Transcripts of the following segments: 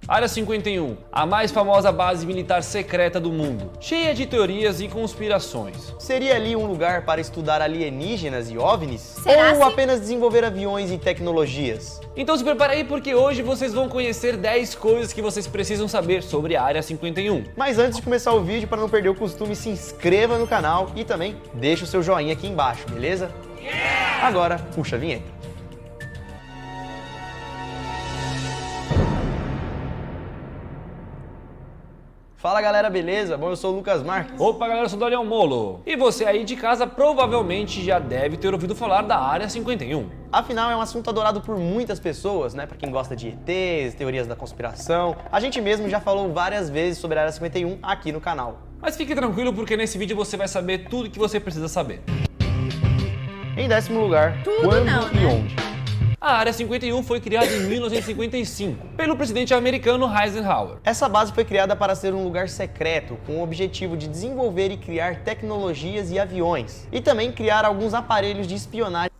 Área 51, a mais famosa base militar secreta do mundo, cheia de teorias e conspirações. Seria ali um lugar para estudar alienígenas e OVNIs? Será Ou assim? apenas desenvolver aviões e tecnologias? Então se prepara aí porque hoje vocês vão conhecer 10 coisas que vocês precisam saber sobre a Área 51. Mas antes de começar o vídeo, para não perder o costume, se inscreva no canal e também deixa o seu joinha aqui embaixo, beleza? Agora, puxa a vinheta. Fala galera, beleza? Bom, eu sou o Lucas Marques. Opa galera, eu sou o Daniel Molo. E você aí de casa provavelmente já deve ter ouvido falar da Área 51. Afinal, é um assunto adorado por muitas pessoas, né? Pra quem gosta de ETs, teorias da conspiração. A gente mesmo já falou várias vezes sobre a Área 51 aqui no canal. Mas fique tranquilo porque nesse vídeo você vai saber tudo que você precisa saber. Em 10º lugar, Tudo quando não, e né? onde? A Área 51 foi criada em 1955 pelo presidente americano Eisenhower. Essa base foi criada para ser um lugar secreto, com o objetivo de desenvolver e criar tecnologias e aviões, e também criar alguns aparelhos de espionagem.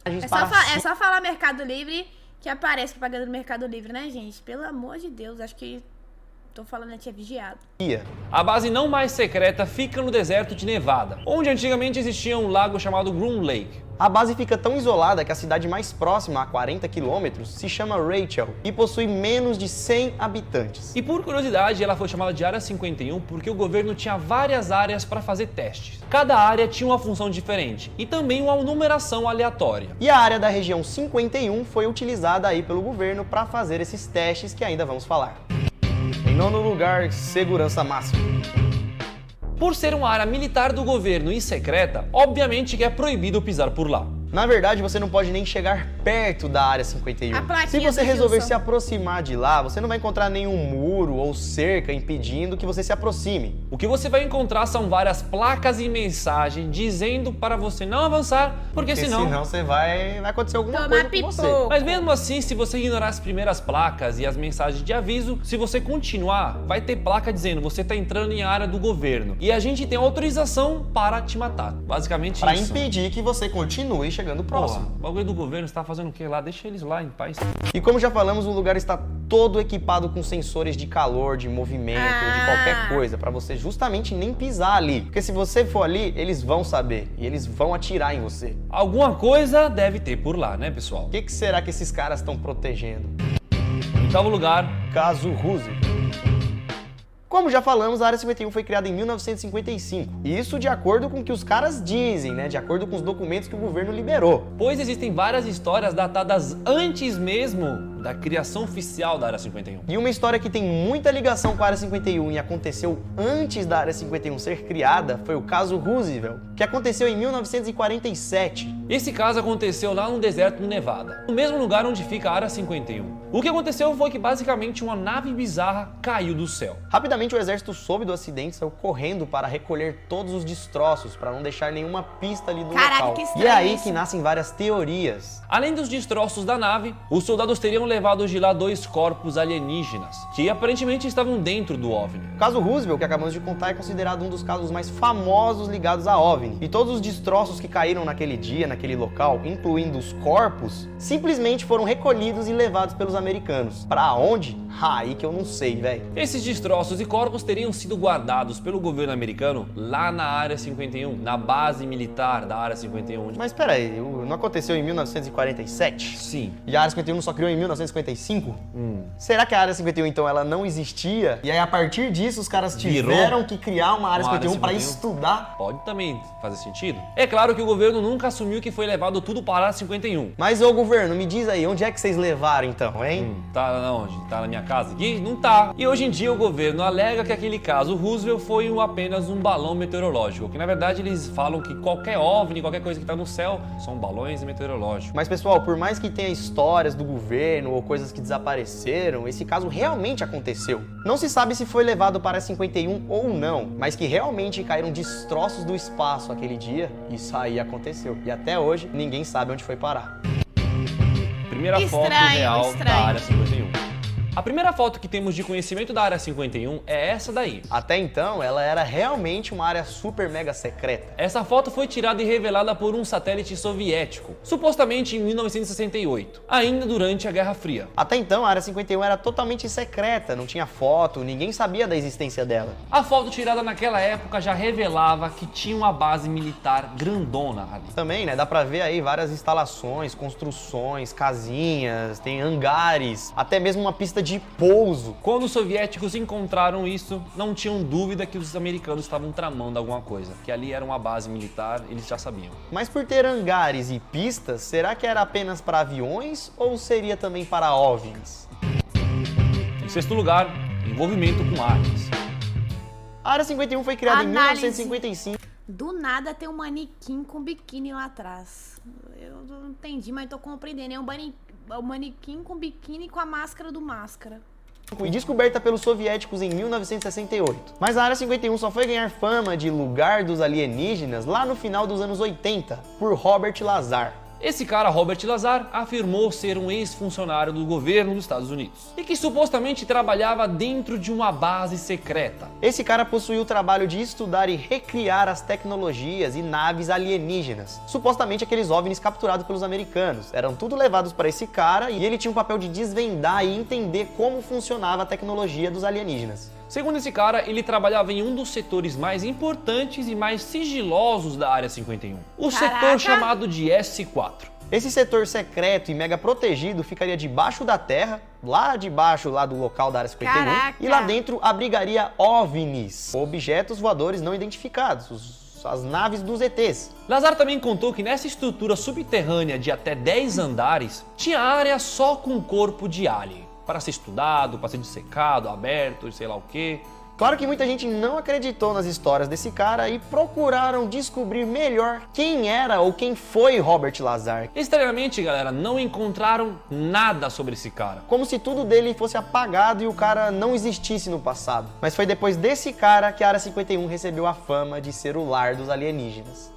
É só falar Mercado Livre que aparece propaganda do Mercado Livre, né, gente? Pelo amor de Deus, acho que tô falando, tinha vigiado. A base não mais secreta fica no deserto de Nevada, onde antigamente existia um lago chamado Groom Lake. A base fica tão isolada que a cidade mais próxima, a 40 quilômetros, se chama Rachel e possui menos de 100 habitantes. E por curiosidade, ela foi chamada de Área 51 porque o governo tinha várias áreas para fazer testes. Cada área tinha uma função diferente e também uma numeração aleatória. E a área da região 51 foi utilizada aí pelo governo para fazer esses testes que ainda vamos falar. Em 9º lugar, segurança máxima. Por ser uma área militar do governo e secreta, obviamente que é proibido pisar por lá. Na verdade, você não pode nem chegar perto da área 51. A plaquinha Se você do resolver Gilson. se aproximar de lá, você não vai encontrar nenhum muro ou cerca impedindo que você se aproxime. O que você vai encontrar são várias placas e mensagens dizendo para você não avançar, porque senão você vai acontecer alguma Tomar coisa com você. pipoco. Mas mesmo assim, se você ignorar as primeiras placas e as mensagens de aviso, se você continuar, vai ter placa dizendo você está entrando em área do governo e a gente tem autorização para te matar. Basicamente Para isso. impedir que você continue chegando Porra, próximo. o bagulho do governo está fazendo o que lá? Deixa eles lá em paz. E como já falamos, o lugar está todo equipado com sensores de calor, de movimento, de qualquer coisa, para você justamente nem pisar ali. Porque se você for ali, eles vão saber e eles vão atirar em você. Alguma coisa deve ter por lá, né, pessoal? O que será que esses caras estão protegendo? Em oitavo lugar, Caso Roosevelt. Como já falamos, a Área 51 foi criada em 1955. E isso de acordo com o que os caras dizem, né? De acordo com os documentos que o governo liberou. pois existem várias histórias datadas antes mesmo da criação oficial da Área 51. E uma história que tem muita ligação com a Área 51 e aconteceu antes da Área 51 ser criada foi o caso Roosevelt, que aconteceu em 1947. Esse caso aconteceu lá no deserto do Nevada, no mesmo lugar onde fica a Área 51. O que aconteceu foi que basicamente uma nave bizarra caiu do céu. Rapidamente o exército soube do acidente e saiu correndo para recolher todos os destroços, para não deixar nenhuma pista ali do Caraca, local. que E estranho é aí isso. que nascem várias teorias. Além dos destroços da nave, os soldados teriam levado de lá 2 corpos alienígenas, que aparentemente estavam dentro do OVNI. O caso Roosevelt, que acabamos de contar, é considerado um dos casos mais famosos ligados a OVNI. E todos os destroços que caíram naquele dia, naquele local, incluindo os corpos, simplesmente foram recolhidos e levados pelos americanos. Pra onde? Aí que eu não sei, velho. Esses destroços e corpos teriam sido guardados pelo governo americano lá na Área 51, na base militar da Área 51. Mas peraí, não aconteceu em 1947? Sim. E a Área 51 só criou em 1955? Será que a Área 51, então, ela não existia? E aí, a partir disso, os caras tiveram que criar uma Área 51 para estudar? Pode também fazer sentido. É claro que o governo nunca assumiu que foi levado tudo para a Área 51. Mas, ô governo, me diz aí, onde é que vocês levaram, então, hein? Tá na onde? Tá na minha casa aqui? Não tá. E hoje em dia o governo alega que aquele caso Roosevelt foi apenas um balão meteorológico, que na verdade eles falam que qualquer OVNI, qualquer coisa que tá no céu, são balões meteorológicos. Mas, pessoal, por mais que tenha histórias do governo ou coisas que desapareceram, esse caso realmente aconteceu. Não se sabe se foi levado para a 51 ou não, mas que realmente caíram destroços do espaço aquele dia, isso aí aconteceu. E até hoje, ninguém sabe onde foi parar. Primeira foto Estranho, real estranho. da Área 51. A primeira foto que temos de conhecimento da Área 51 é essa daí. Até então, ela era realmente uma área super mega secreta. Essa foto foi tirada e revelada por um satélite soviético, supostamente em 1968, ainda durante a Guerra Fria. Até então, a Área 51 era totalmente secreta, não tinha foto, ninguém sabia da existência dela. A foto tirada naquela época já revelava que tinha uma base militar grandona ali. Também, né, dá pra ver aí várias instalações, construções, casinhas, tem hangares, até mesmo uma pista de pouso. Quando os soviéticos encontraram isso, não tinham dúvida que os americanos estavam tramando alguma coisa, que ali era uma base militar, eles já sabiam. Mas por ter hangares e pistas, será que era apenas para aviões ou seria também para OVNIs? Em sexto lugar, envolvimento com armas. A Área 51 foi criada em Análise. 1955. Do nada tem um manequim com biquíni lá atrás. Eu não entendi, mas tô compreendendo. É um manequim com biquíni com a máscara do Máscara. E descoberta pelos soviéticos em 1968. Mas a Área 51 só foi ganhar fama de lugar dos alienígenas lá no final dos anos 80, por Robert Lazar. Esse cara, Robert Lazar, afirmou ser um ex-funcionário do governo dos Estados Unidos e que supostamente trabalhava dentro de uma base secreta. Esse cara possuía o trabalho de estudar e recriar as tecnologias e naves alienígenas. Supostamente aqueles OVNIs capturados pelos americanos. Eram tudo levados para esse cara e ele tinha o papel de desvendar e entender como funcionava a tecnologia dos alienígenas. Segundo esse cara, ele trabalhava em um dos setores mais importantes e mais sigilosos da Área 51, o Caraca! setor chamado de S4. Esse setor secreto e mega protegido ficaria debaixo da terra, lá debaixo lá do local da Área 51, Caraca! e lá dentro abrigaria OVNIs, objetos voadores não identificados, as naves dos ETs. Lazar também contou que nessa estrutura subterrânea de até 10 andares, tinha área só com corpo de alien, para ser estudado, para ser dissecado, aberto, sei lá o quê. Claro que muita gente não acreditou nas histórias desse cara e procuraram descobrir melhor quem era ou quem foi Robert Lazar. Estranhamente, galera, não encontraram nada sobre esse cara. Como se tudo dele fosse apagado e o cara não existisse no passado. Mas foi depois desse cara que a Área 51 recebeu a fama de ser o lar dos alienígenas.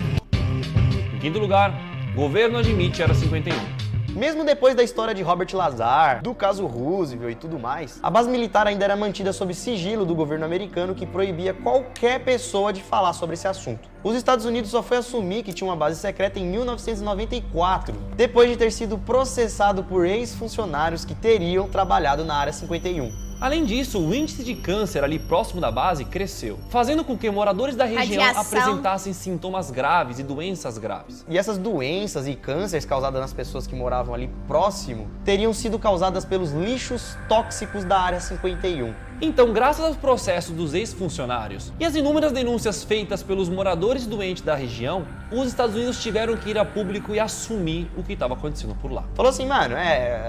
Em quinto lugar, governo admite Área 51. Mesmo depois da história de Robert Lazar, do caso Roosevelt e tudo mais, a base militar ainda era mantida sob sigilo do governo americano que proibia qualquer pessoa de falar sobre esse assunto. Os Estados Unidos só foi assumir que tinha uma base secreta em 1994, depois de ter sido processado por ex-funcionários que teriam trabalhado na Área 51. Além disso, o índice de câncer ali próximo da base cresceu, fazendo com que moradores da região Radiação. apresentassem sintomas graves e doenças graves. E essas doenças e cânceres causadas nas pessoas que moravam ali próximo teriam sido causadas pelos lixos tóxicos da Área 51. Então, graças aos processos dos ex-funcionários e às inúmeras denúncias feitas pelos moradores doentes da região, os Estados Unidos tiveram que ir a público e assumir o que estava acontecendo por lá. Falou assim, mano,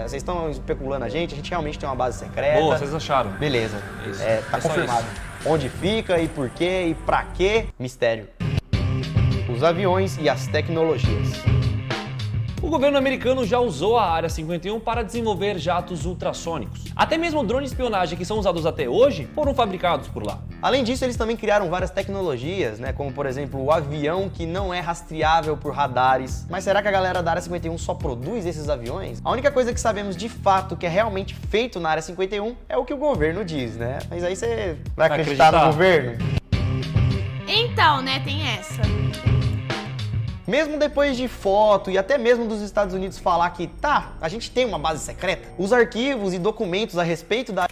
vocês estão especulando a gente realmente tem uma base secreta. Boa, vocês acharam? Beleza, Isso. tá É só confirmado. Onde fica e por quê e pra quê? Mistério. Os aviões e as tecnologias. O governo americano já usou a Área 51 para desenvolver jatos ultrassônicos. Até mesmo drones de espionagem que são usados até hoje foram fabricados por lá. Além disso, eles também criaram várias tecnologias, né? Como, por exemplo, o avião que não é rastreável por radares. Mas será que a galera da Área 51 só produz esses aviões? A única coisa que sabemos de fato que é realmente feito na Área 51 é o que o governo diz, né? Mas aí você vai acreditar no governo? Então, né, tem essa. Mesmo depois de foto e até mesmo dos Estados Unidos falar que, a gente tem uma base secreta, os arquivos e documentos a respeito da...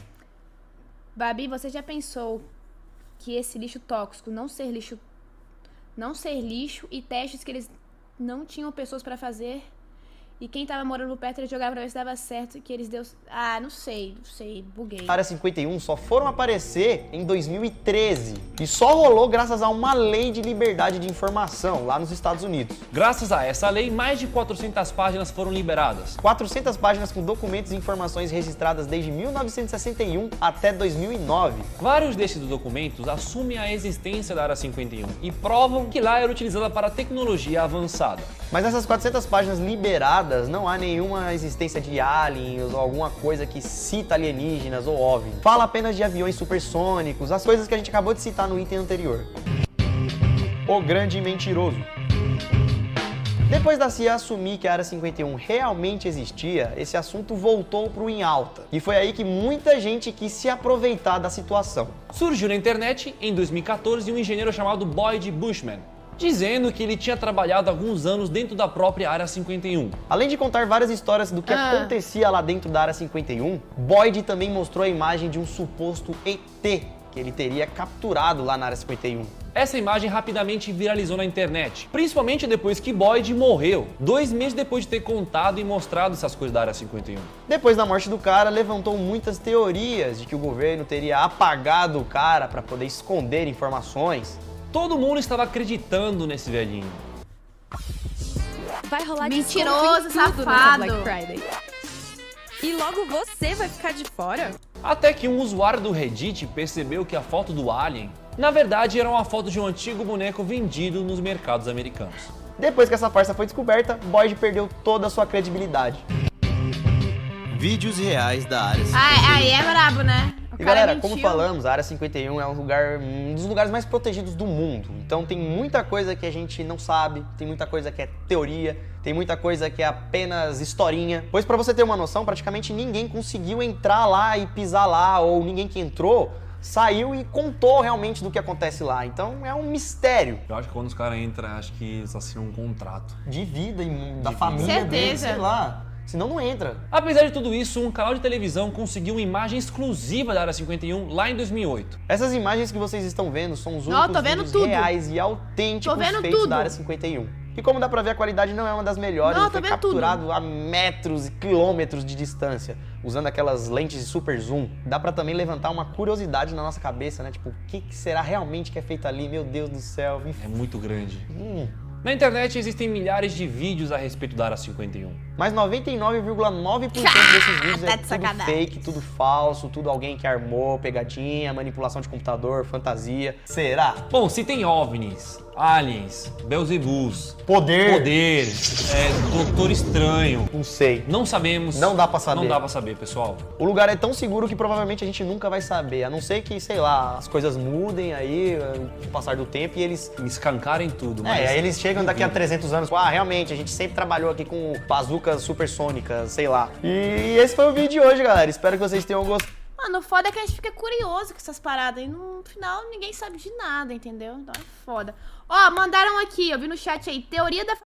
Babi, você já pensou que esse lixo tóxico não ser lixo e testes que eles não tinham pessoas pra fazer? E quem tava morando perto, eles jogavam pra ver se dava certo, que eles deu... Ah, não sei, buguei. A Área 51 só foram aparecer em 2013 e só rolou graças a uma lei de liberdade de informação lá nos Estados Unidos. Graças a essa lei, mais de 400 páginas foram liberadas. 400 páginas com documentos e informações registradas desde 1961 até 2009. Vários desses documentos assumem a existência da Área 51 e provam que lá era utilizada para tecnologia avançada. Mas nessas 400 páginas liberadas, não há nenhuma existência de aliens ou alguma coisa que cita alienígenas ou OVNI. Fala apenas de aviões supersônicos, as coisas que a gente acabou de citar no item anterior. O grande mentiroso. Depois da CIA assumir que a Área 51 realmente existia, esse assunto voltou pro em alta. E foi aí que muita gente quis se aproveitar da situação. Surgiu na internet, em 2014, um engenheiro chamado Boyd Bushman, dizendo que ele tinha trabalhado alguns anos dentro da própria Área 51. Além de contar várias histórias do que acontecia lá dentro da Área 51, Boyd também mostrou a imagem de um suposto ET que ele teria capturado lá na Área 51. Essa imagem rapidamente viralizou na internet, principalmente depois que Boyd morreu, 2 meses depois de ter contado e mostrado essas coisas da Área 51. Depois da morte do cara, levantou muitas teorias de que o governo teria apagado o cara para poder esconder informações. Todo mundo estava acreditando nesse velhinho. Vai rolar Mentiroso, desconto em tudo nessa safado. Black Friday. E logo você vai ficar de fora? Até que um usuário do Reddit percebeu que a foto do alien, na verdade, era uma foto de um antigo boneco vendido nos mercados americanos. Depois que essa farsa foi descoberta, Boyd perdeu toda a sua credibilidade. Vídeos reais da área 51. Aí é brabo, né? O E cara galera, mentiu. como falamos, a Área 51 é um dos lugares mais protegidos do mundo. Então tem muita coisa que a gente não sabe, tem muita coisa que é teoria, tem muita coisa que é apenas historinha. Pois pra você ter uma noção, praticamente ninguém conseguiu entrar lá e pisar lá, ou ninguém que entrou saiu e contou realmente do que acontece lá. Então é um mistério Eu acho que quando os caras entram, acho que eles assinam um contrato. de vida e da família Certeza. dele, sei lá. Senão não entra. Apesar de tudo isso, um canal de televisão conseguiu uma imagem exclusiva da Área 51 lá em 2008. Essas imagens que vocês estão vendo são os Ó, únicos tô vendo vídeos tudo. reais e autênticos Tô vendo feitos tudo. da Área 51. E como dá pra ver, a qualidade não é uma das melhores, Não, e foi tô vendo tudo. capturado a metros e quilômetros de distância, usando aquelas lentes de super zoom. Dá pra também levantar uma curiosidade na nossa cabeça, né? Tipo, o que será realmente que é feito ali? Meu Deus do céu. É muito grande. Na internet existem milhares de vídeos a respeito da Área 51. Mas 99,9% desses vídeos tá é de tudo sacanagem. fake, tudo falso, tudo alguém que armou, pegadinha, manipulação de computador, fantasia. Será? Bom, se tem OVNIs, aliens, Beelzebus, Poder? Doutor Estranho, Não sei. não sabemos. Não dá pra saber. Não dá pra saber, pessoal. O lugar é tão seguro que provavelmente a gente nunca vai saber, a não ser que, sei lá, as coisas mudem aí com o passar do tempo e eles... Escancarem tudo, mas... aí eles chegam daqui a 300 anos, realmente, a gente sempre trabalhou aqui com bazucas supersônicas, sei lá. E esse foi o vídeo de hoje, galera. Espero que vocês tenham gostado. Mano, o foda é que a gente fica curioso com essas paradas. E no final ninguém sabe de nada, entendeu? Então é foda. Ó, mandaram aqui, eu vi no chat aí, teoria da